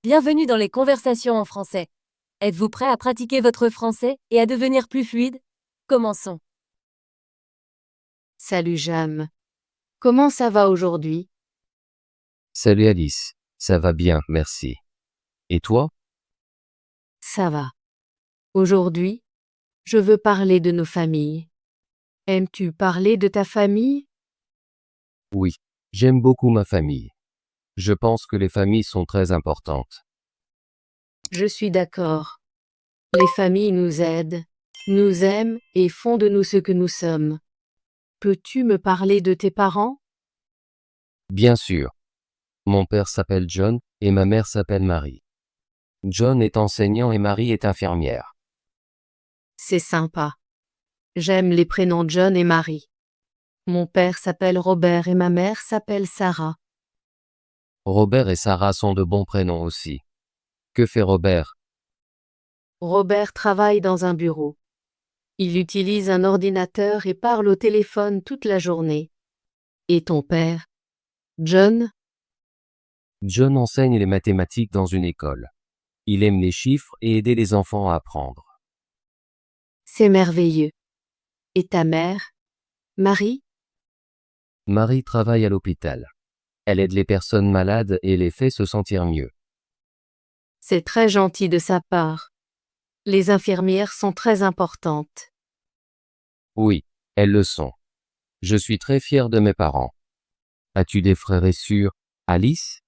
Bienvenue dans les conversations en français. Êtes-vous prêt à pratiquer votre français et à devenir plus fluide? Commençons. Salut Jam. Comment ça va aujourd'hui? Salut Alice, ça va bien, merci. Et toi? Ça va. Aujourd'hui, je veux parler de nos familles. Aimes-tu parler de ta famille? Oui, j'aime beaucoup ma famille. Je pense que les familles sont très importantes. Je suis d'accord. Les familles nous aident, nous aiment et font de nous ce que nous sommes. Peux-tu me parler de tes parents? Bien sûr. Mon père s'appelle John et ma mère s'appelle Marie. John est enseignant et Marie est infirmière. C'est sympa. J'aime les prénoms John et Marie. Mon père s'appelle Robert et ma mère s'appelle Sarah. Robert et Sarah sont de bons prénoms aussi. Que fait Robert? Robert travaille dans un bureau. Il utilise un ordinateur et parle au téléphone toute la journée. Et ton père? John? John enseigne les mathématiques dans une école. Il aime les chiffres et aider les enfants à apprendre. C'est merveilleux. Et ta mère? Marie? Marie travaille à l'hôpital. Elle aide les personnes malades et les fait se sentir mieux. C'est très gentil de sa part. Les infirmières sont très importantes. Oui, elles le sont. Je suis très fier de mes parents. As-tu des frères et sœurs, Alice?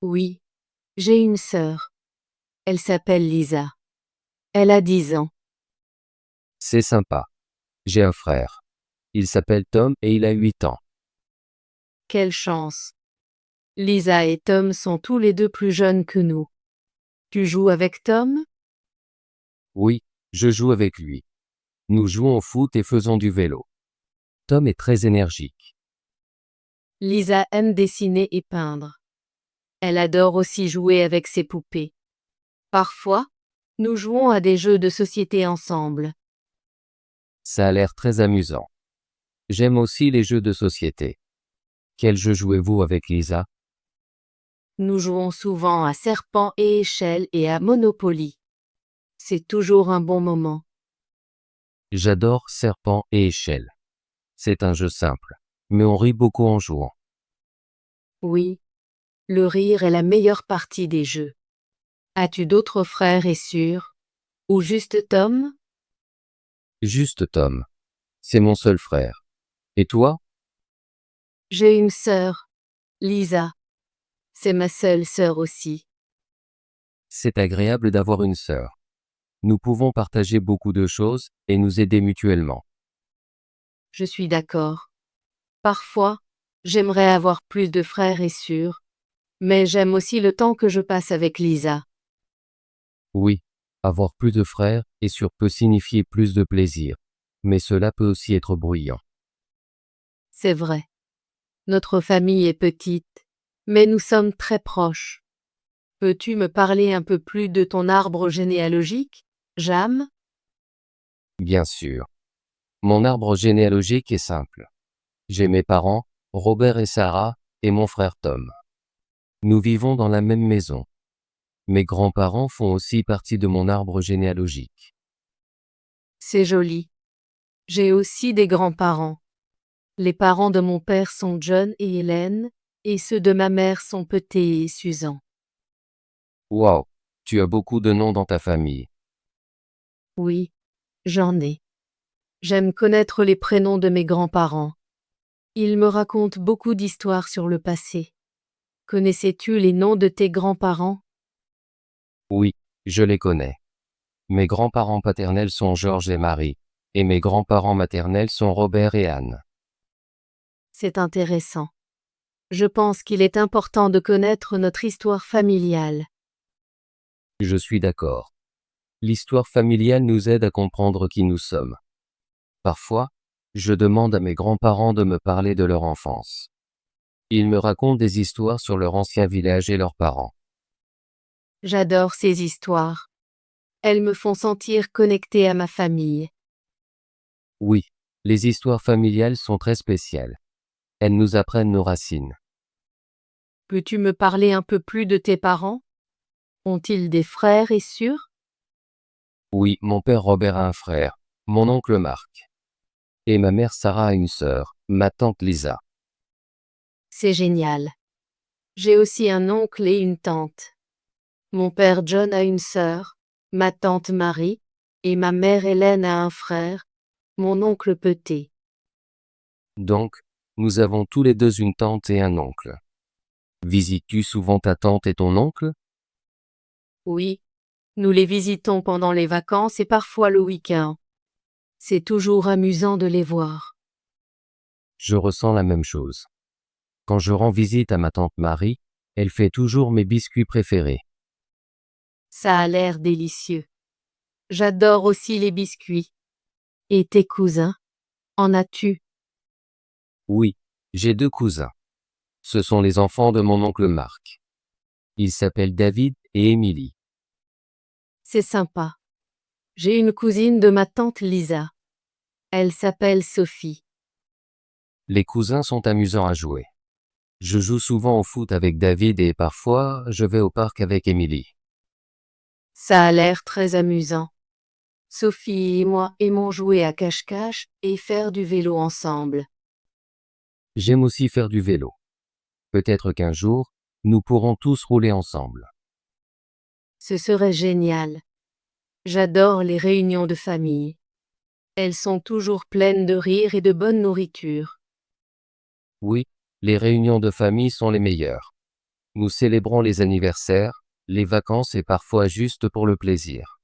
Oui, j'ai une sœur. Elle s'appelle Lisa. Elle a 10 ans. C'est sympa. J'ai un frère. Il s'appelle Tom et il a 8 ans. Quelle chance. Lisa et Tom sont tous les deux plus jeunes que nous. Tu joues avec Tom? Oui, je joue avec lui. Nous jouons au foot et faisons du vélo. Tom est très énergique. Lisa aime dessiner et peindre. Elle adore aussi jouer avec ses poupées. Parfois, nous jouons à des jeux de société ensemble. Ça a l'air très amusant. J'aime aussi les jeux de société. Quel jeu jouez-vous avec Lisa? Nous jouons souvent à serpent et échelle et à Monopoly. C'est toujours un bon moment. J'adore Serpent et Échelle. C'est un jeu simple, mais on rit beaucoup en jouant. Oui, le rire est la meilleure partie des jeux. As-tu d'autres frères et sœurs? Ou juste Tom? Juste Tom. C'est mon seul frère. Et toi? J'ai une sœur, Lisa. C'est ma seule sœur aussi. C'est agréable d'avoir une sœur. Nous pouvons partager beaucoup de choses et nous aider mutuellement. Je suis d'accord. Parfois, j'aimerais avoir plus de frères et sœurs, mais j'aime aussi le temps que je passe avec Lisa. Oui, avoir plus de frères et sœurs peut signifier plus de plaisir, mais cela peut aussi être bruyant. C'est vrai. Notre famille est petite, mais nous sommes très proches. Peux-tu me parler un peu plus de ton arbre généalogique, Jam? Bien sûr. Mon arbre généalogique est simple. J'ai mes parents, Robert et Sarah, et mon frère Tom. Nous vivons dans la même maison. Mes grands-parents font aussi partie de mon arbre généalogique. C'est joli. J'ai aussi des grands-parents. Les parents de mon père sont John et Hélène, et ceux de ma mère sont Peté et Susan. Wow, tu as beaucoup de noms dans ta famille. Oui, j'en ai. J'aime connaître les prénoms de mes grands-parents. Ils me racontent beaucoup d'histoires sur le passé. Connaissais-tu les noms de tes grands-parents? Oui, je les connais. Mes grands-parents paternels sont Georges et Marie, et mes grands-parents maternels sont Robert et Anne. C'est intéressant. Je pense qu'il est important de connaître notre histoire familiale. Je suis d'accord. L'histoire familiale nous aide à comprendre qui nous sommes. Parfois, je demande à mes grands-parents de me parler de leur enfance. Ils me racontent des histoires sur leur ancien village et leurs parents. J'adore ces histoires. Elles me font sentir connectée à ma famille. Oui, les histoires familiales sont très spéciales. Elles nous apprennent nos racines. Peux-tu me parler un peu plus de tes parents? Ont-ils des frères et sœurs? Oui, mon père Robert a un frère, mon oncle Marc. Et ma mère Sarah a une sœur, ma tante Lisa. C'est génial. J'ai aussi un oncle et une tante. Mon père John a une sœur, ma tante Marie, et ma mère Hélène a un frère, mon oncle Petit. Donc, nous avons tous les deux une tante et un oncle. Visites-tu souvent ta tante et ton oncle? Oui, nous les visitons pendant les vacances et parfois le week-end. C'est toujours amusant de les voir. Je ressens la même chose. Quand je rends visite à ma tante Marie, elle fait toujours mes biscuits préférés. Ça a l'air délicieux. J'adore aussi les biscuits. Et tes cousins? En as-tu? Oui, j'ai deux cousins. Ce sont les enfants de mon oncle Marc. Ils s'appellent David et Émilie. C'est sympa. J'ai une cousine de ma tante Lisa. Elle s'appelle Sophie. Les cousins sont amusants à jouer. Je joue souvent au foot avec David et parfois je vais au parc avec Émilie. Ça a l'air très amusant. Sophie et moi aimons jouer à cache-cache et faire du vélo ensemble. J'aime aussi faire du vélo. Peut-être qu'un jour, nous pourrons tous rouler ensemble. Ce serait génial. J'adore les réunions de famille. Elles sont toujours pleines de rire et de bonne nourriture. Oui, les réunions de famille sont les meilleures. Nous célébrons les anniversaires, les vacances et parfois juste pour le plaisir.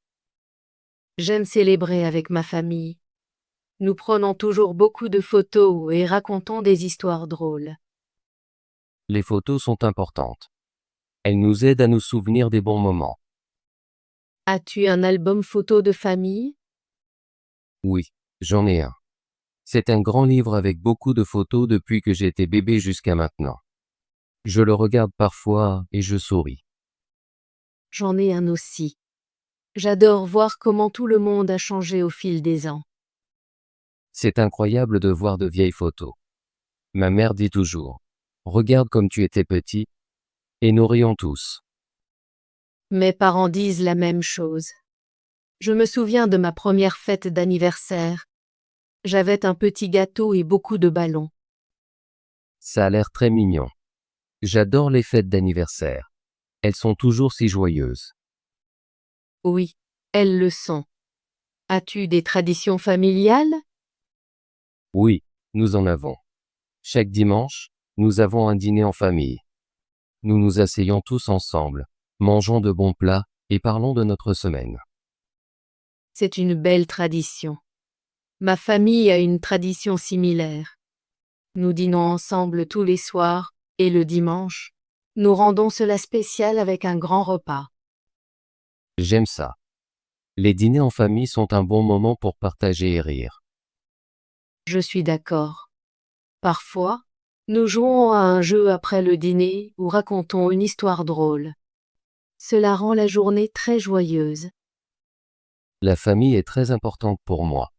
J'aime célébrer avec ma famille. Nous prenons toujours beaucoup de photos et racontons des histoires drôles. Les photos sont importantes. Elles nous aident à nous souvenir des bons moments. As-tu un album photo de famille? Oui, j'en ai un. C'est un grand livre avec beaucoup de photos depuis que j'étais bébé jusqu'à maintenant. Je le regarde parfois et je souris. J'en ai un aussi. J'adore voir comment tout le monde a changé au fil des ans. C'est incroyable de voir de vieilles photos. Ma mère dit toujours, regarde comme tu étais petit, et nous rions tous. Mes parents disent la même chose. Je me souviens de ma première fête d'anniversaire. J'avais un petit gâteau et beaucoup de ballons. Ça a l'air très mignon. J'adore les fêtes d'anniversaire. Elles sont toujours si joyeuses. Oui, elles le sont. As-tu des traditions familiales? Oui, nous en avons. Chaque dimanche, nous avons un dîner en famille. Nous nous asseyons tous ensemble, mangeons de bons plats et parlons de notre semaine. C'est une belle tradition. Ma famille a une tradition similaire. Nous dînons ensemble tous les soirs, et le dimanche, nous rendons cela spécial avec un grand repas. J'aime ça. Les dîners en famille sont un bon moment pour partager et rire. Je suis d'accord. Parfois, nous jouons à un jeu après le dîner ou racontons une histoire drôle. Cela rend la journée très joyeuse. La famille est très importante pour moi.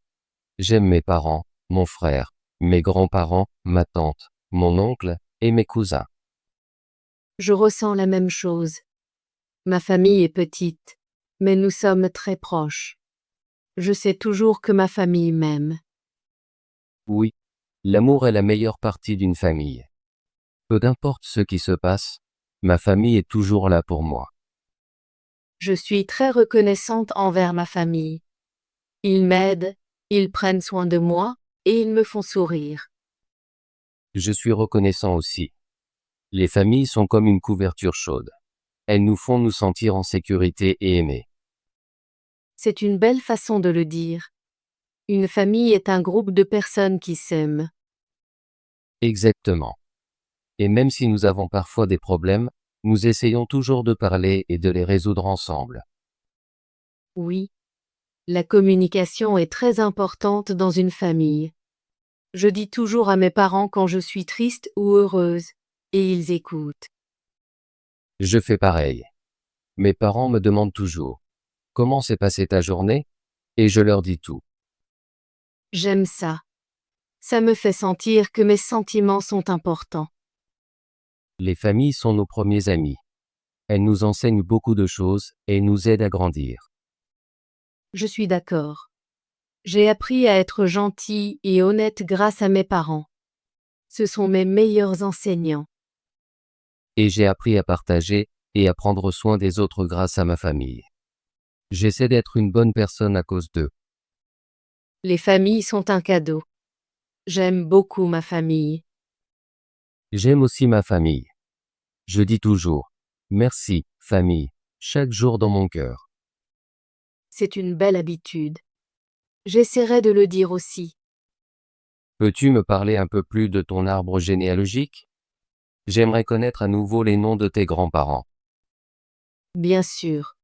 J'aime mes parents, mon frère, mes grands-parents, ma tante, mon oncle et mes cousins. Je ressens la même chose. Ma famille est petite, mais nous sommes très proches. Je sais toujours que ma famille m'aime. Oui, l'amour est la meilleure partie d'une famille. Peu importe ce qui se passe, ma famille est toujours là pour moi. Je suis très reconnaissante envers ma famille. Ils m'aident, ils prennent soin de moi, et ils me font sourire. Je suis reconnaissant aussi. Les familles sont comme une couverture chaude. Elles nous font nous sentir en sécurité et aimés. C'est une belle façon de le dire. Une famille est un groupe de personnes qui s'aiment. Exactement. Et même si nous avons parfois des problèmes, nous essayons toujours de parler et de les résoudre ensemble. Oui, la communication est très importante dans une famille. Je dis toujours à mes parents quand je suis triste ou heureuse, et ils écoutent. Je fais pareil. Mes parents me demandent toujours, comment s'est passée ta journée? Et je leur dis tout. J'aime ça. Ça me fait sentir que mes sentiments sont importants. Les familles sont nos premiers amis. Elle nous enseigne beaucoup de choses et nous aide à grandir. Je suis d'accord. J'ai appris à être gentil et honnête grâce à mes parents. Ce sont mes meilleurs enseignants. Et j'ai appris à partager et à prendre soin des autres grâce à ma famille. J'essaie d'être une bonne personne à cause d'eux. Les familles sont un cadeau. J'aime beaucoup ma famille. J'aime aussi ma famille. Je dis toujours « Merci, famille », chaque jour dans mon cœur. C'est une belle habitude. J'essaierai de le dire aussi. Peux-tu me parler un peu plus de ton arbre généalogique? J'aimerais connaître à nouveau les noms de tes grands-parents. Bien sûr.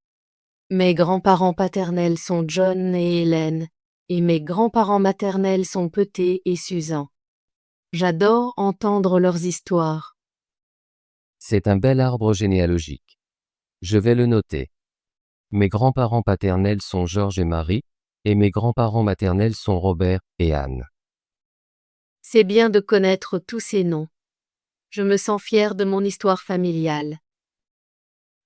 Mes grands-parents paternels sont John et Hélène, et mes grands-parents maternels sont Peté et Susan. J'adore entendre leurs histoires. C'est un bel arbre généalogique. Je vais le noter. Mes grands-parents paternels sont Georges et Marie, et mes grands-parents maternels sont Robert et Anne. C'est bien de connaître tous ces noms. Je me sens fière de mon histoire familiale.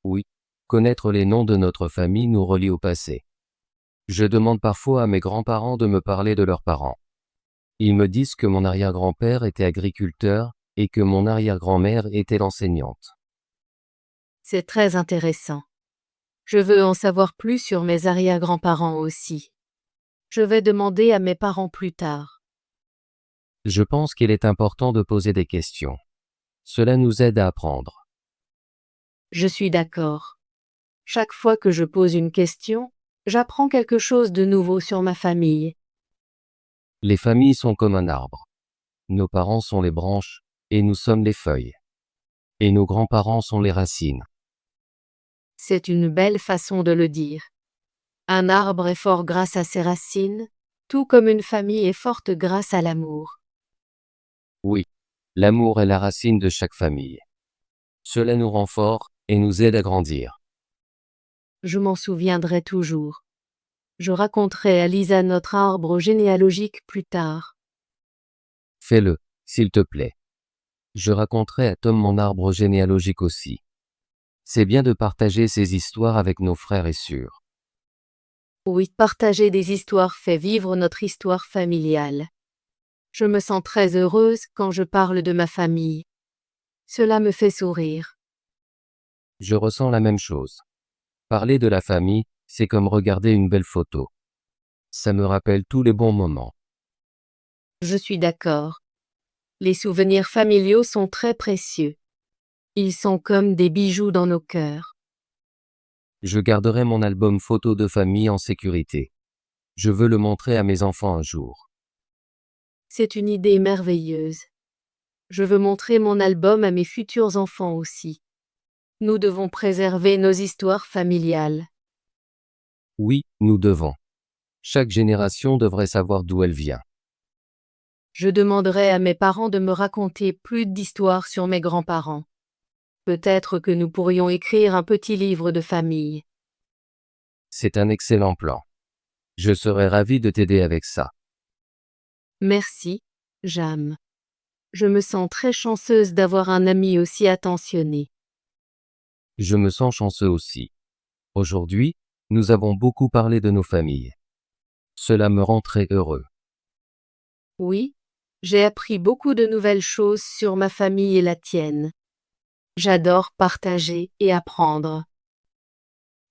Oui, connaître les noms de notre famille nous relie au passé. Je demande parfois à mes grands-parents de me parler de leurs parents. Ils me disent que mon arrière-grand-père était agriculteur et que mon arrière-grand-mère était l'enseignante. C'est très intéressant. Je veux en savoir plus sur mes arrière-grands-parents aussi. Je vais demander à mes parents plus tard. Je pense qu'il est important de poser des questions. Cela nous aide à apprendre. Je suis d'accord. Chaque fois que je pose une question, j'apprends quelque chose de nouveau sur ma famille. Les familles sont comme un arbre. Nos parents sont les branches, et nous sommes les feuilles. Et nos grands-parents sont les racines. C'est une belle façon de le dire. Un arbre est fort grâce à ses racines, tout comme une famille est forte grâce à l'amour. Oui, l'amour est la racine de chaque famille. Cela nous rend forts et nous aide à grandir. Je m'en souviendrai toujours. Je raconterai à Lisa notre arbre généalogique plus tard. Fais-le, s'il te plaît. Je raconterai à Tom mon arbre généalogique aussi. C'est bien de partager ces histoires avec nos frères et sœurs. Oui, partager des histoires fait vivre notre histoire familiale. Je me sens très heureuse quand je parle de ma famille. Cela me fait sourire. Je ressens la même chose. Parler de la famille, c'est comme regarder une belle photo. Ça me rappelle tous les bons moments. Je suis d'accord. Les souvenirs familiaux sont très précieux. Ils sont comme des bijoux dans nos cœurs. Je garderai mon album photo de famille en sécurité. Je veux le montrer à mes enfants un jour. C'est une idée merveilleuse. Je veux montrer mon album à mes futurs enfants aussi. Nous devons préserver nos histoires familiales. Oui, nous devons. Chaque génération devrait savoir d'où elle vient. Je demanderai à mes parents de me raconter plus d'histoires sur mes grands-parents. Peut-être que nous pourrions écrire un petit livre de famille. C'est un excellent plan. Je serais ravi de t'aider avec ça. Merci, Jam. Je me sens très chanceuse d'avoir un ami aussi attentionné. Je me sens chanceux aussi. Aujourd'hui, nous avons beaucoup parlé de nos familles. Cela me rend très heureux. Oui, j'ai appris beaucoup de nouvelles choses sur ma famille et la tienne. J'adore partager et apprendre.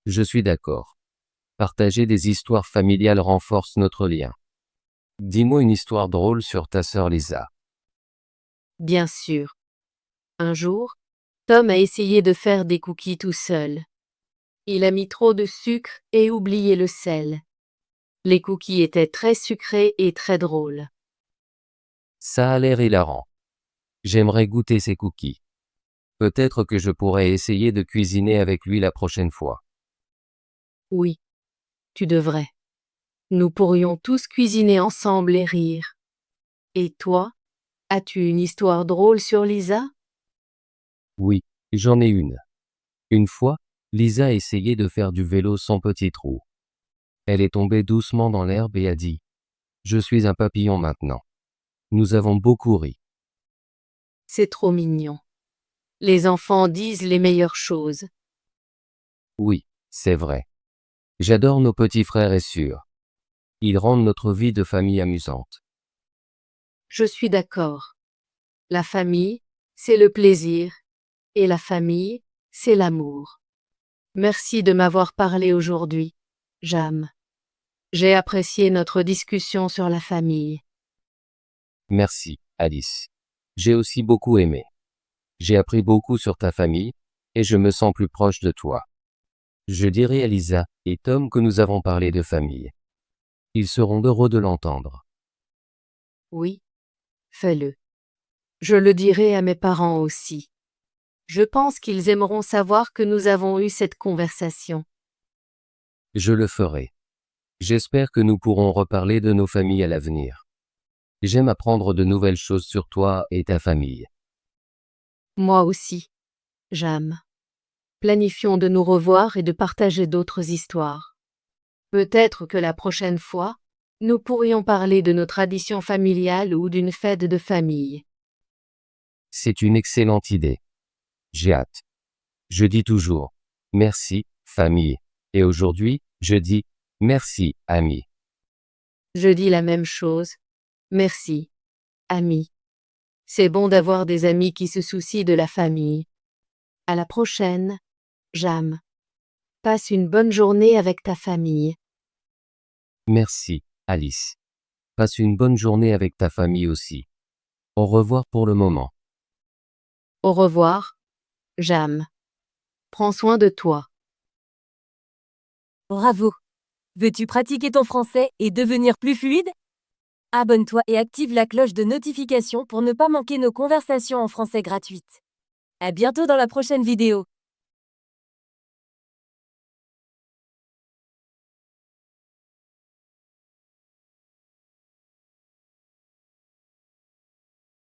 Je suis d'accord. Partager des histoires familiales renforce notre lien. Dis-moi une histoire drôle sur ta sœur Lisa. Bien sûr. Un jour, Tom a essayé de faire des cookies tout seul. Il a mis trop de sucre et oublié le sel. Les cookies étaient très sucrés et très drôles. Ça a l'air hilarant. J'aimerais goûter ces cookies. Peut-être que je pourrais essayer de cuisiner avec lui la prochaine fois. Oui, tu devrais. Nous pourrions tous cuisiner ensemble et rire. Et toi, as-tu une histoire drôle sur Lisa? Oui, j'en ai une. Une fois, Lisa a essayé de faire du vélo sans petit trou. Elle est tombée doucement dans l'herbe et a dit « Je suis un papillon maintenant ». Nous avons beaucoup ri. C'est trop mignon. Les enfants disent les meilleures choses. Oui, c'est vrai. J'adore nos petits frères et sœurs. Ils rendent notre vie de famille amusante. Je suis d'accord. La famille, c'est le plaisir, et la famille, c'est l'amour. Merci de m'avoir parlé aujourd'hui, Jam. J'ai apprécié notre discussion sur la famille. Merci, Alice. J'ai aussi beaucoup aimé. J'ai appris beaucoup sur ta famille, et je me sens plus proche de toi. Je dirai à Lisa et Tom que nous avons parlé de famille. Ils seront heureux de l'entendre. Oui, fais-le. Je le dirai à mes parents aussi. Je pense qu'ils aimeront savoir que nous avons eu cette conversation. Je le ferai. J'espère que nous pourrons reparler de nos familles à l'avenir. J'aime apprendre de nouvelles choses sur toi et ta famille. Moi aussi, Jam. Planifions de nous revoir et de partager d'autres histoires. Peut-être que la prochaine fois, nous pourrions parler de nos traditions familiales ou d'une fête de famille. C'est une excellente idée. J'ai hâte. Je dis toujours merci, famille. Et aujourd'hui, je dis merci, amis. Je dis la même chose. Merci, amis. C'est bon d'avoir des amis qui se soucient de la famille. À la prochaine, Jam. Passe une bonne journée avec ta famille. Merci, Alice. Passe une bonne journée avec ta famille aussi. Au revoir pour le moment. Au revoir, Jam. Prends soin de toi. Bravo! Veux-tu pratiquer ton français et devenir plus fluide? Abonne-toi et active la cloche de notification pour ne pas manquer nos conversations en français gratuites. À bientôt dans la prochaine vidéo.